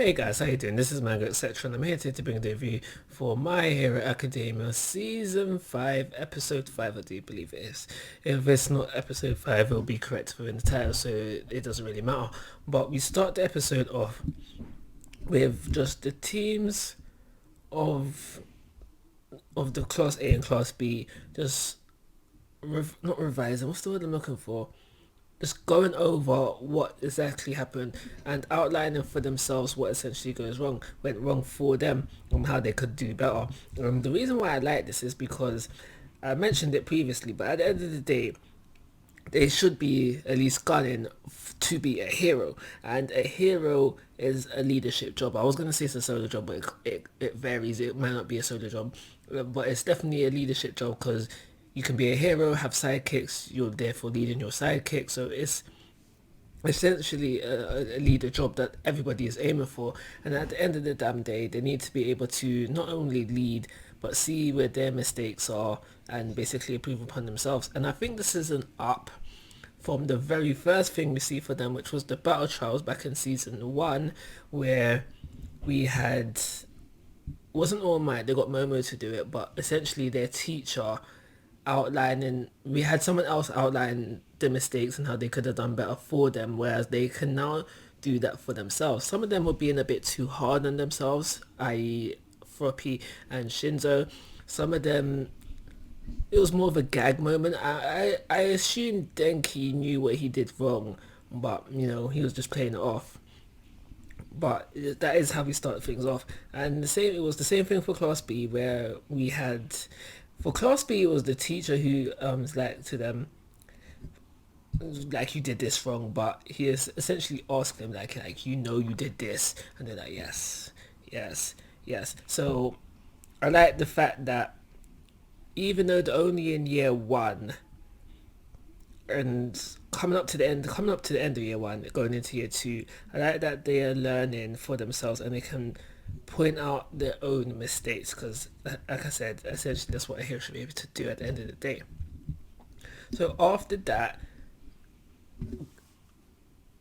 Hey guys, how you doing? This is Manga, etc. and I'm here today to bring the review for My Hero Academia Season 5, Episode 5, I do believe it is. If it's not Episode 5, it'll be correct within the title, so it doesn't really matter. But we start the episode off with just the teams of the Class A and Class B, just, not revising, what's the word I'm looking for? Just going over what exactly happened and outlining for themselves what essentially went wrong for them, and how they could do better. The reason why I like this is because I mentioned it previously, but at the end of the day, they should be at least gunning to be a hero, and a hero is a leadership job. I was going to say it's a solo job, but it varies. It might not be a solo job, but it's definitely a leadership job because you can be a hero, have sidekicks, you're therefore leading your sidekick, so it's essentially a leader job that everybody is aiming for. And at the end of the damn day, they need to be able to not only lead but see where their mistakes are and basically improve upon themselves. And I think this is an up from the very first thing we see for them, which was the battle trials back in season 1, where we had, wasn't All Might, they got Momo to do it, but essentially their teacher outlining, we had someone else outline the mistakes and how they could have done better for them, whereas they can now do that for themselves. Some of them were being a bit too hard on themselves, i.e. Froppy and Shinzo. Some of them, it was more of a gag moment. I assume Denki knew what he did wrong, but he was just playing it off. But that is how we start things off. And it was the same thing for Class B, where we had, for Class B, it was the teacher who was like to them, like, you did this wrong, but he is essentially asked them like you did this, and they're like, yes, yes, yes. So I like the fact that even though they're only in year 1 and coming up to the end of year 1, going into year 2, I like that they are learning for themselves and they can point out their own mistakes, because like I said, essentially that's what a hero should be able to do at the end of the day. So after that,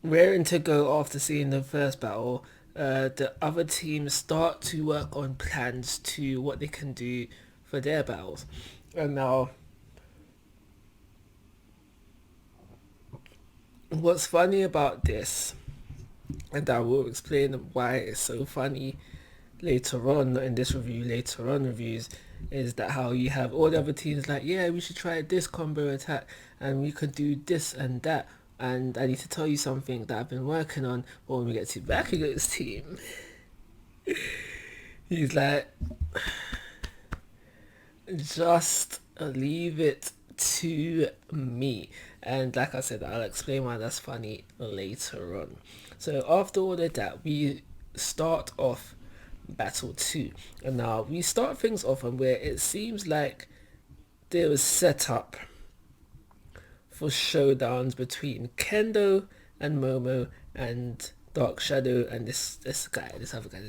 raring to go after seeing the first battle, the other teams start to work on plans to what they can do for their battles. And now, what's funny about this, and I will explain why it's so funny later on in this review, later on reviews, is that how you have all the other teams like, yeah, we should try this combo attack and we could do this and that, and I need to tell you something that I've been working on. But when we get to Bakugo's team, he's like, just leave it to me. And like I said, I'll explain why that's funny later on. So after all of that, we start off battle 2, and now we start things off on where it seems like there was set up for showdowns between Kendo and Momo and Dark Shadow and this other guy,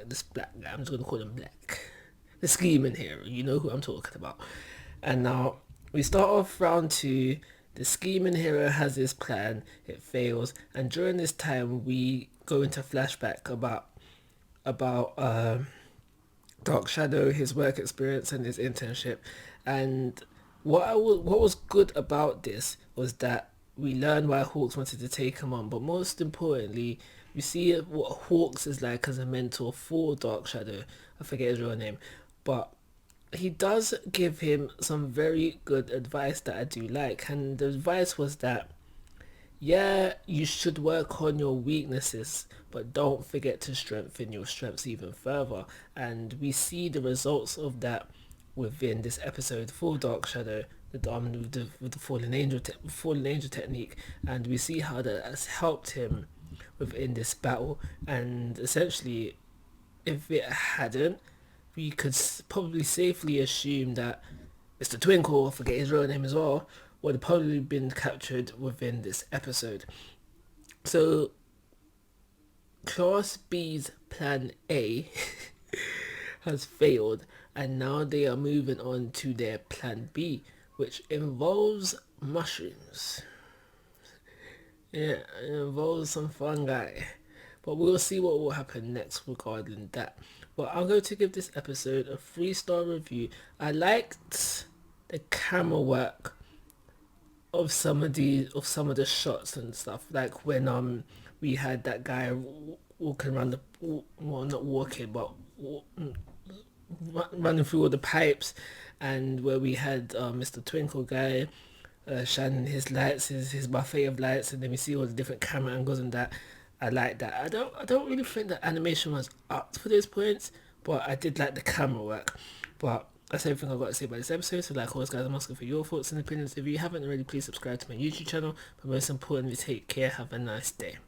this black guy. I'm just gonna call him Black, the scheming hero. You know who I'm talking about. And now we start off round 2. The scheming hero has his plan, it fails, and during this time we go into flashback about Dark Shadow, his work experience and his internship. And what was good about this was that we learned why Hawks wanted to take him on, but most importantly, we see what Hawks is like as a mentor for Dark Shadow. I forget his real name, but he does give him some very good advice that I do like. And the advice was that, yeah, you should work on your weaknesses, but don't forget to strengthen your strengths even further. And we see the results of that within this episode for Dark Shadow, with the fallen angel technique, and we see how that has helped him within this battle. And essentially, if it hadn't, we could probably safely assume that Mr. Twinkle, I forget his real name as well, would have probably been captured within this episode. So Class B's plan A has failed, and now they are moving on to their plan B, which involves mushrooms. Yeah, it involves some fungi. but we'll see what will happen next regarding that. But I'm going to give this episode a 3-star review. I liked the camera work of some of the shots and stuff, like when we had that guy walking around the, well, not walking, but running through all the pipes, and where we had Mr. Twinkle guy shining his lights, his buffet of lights, and then we see all the different camera angles and that. I like that. I don't really think the animation was up for those points, but I did like the camera work. But that's everything I've got to say about this episode. So like always guys, I'm asking for your thoughts and opinions. If you haven't already, please subscribe to my YouTube channel. But most importantly, take care. Have a nice day.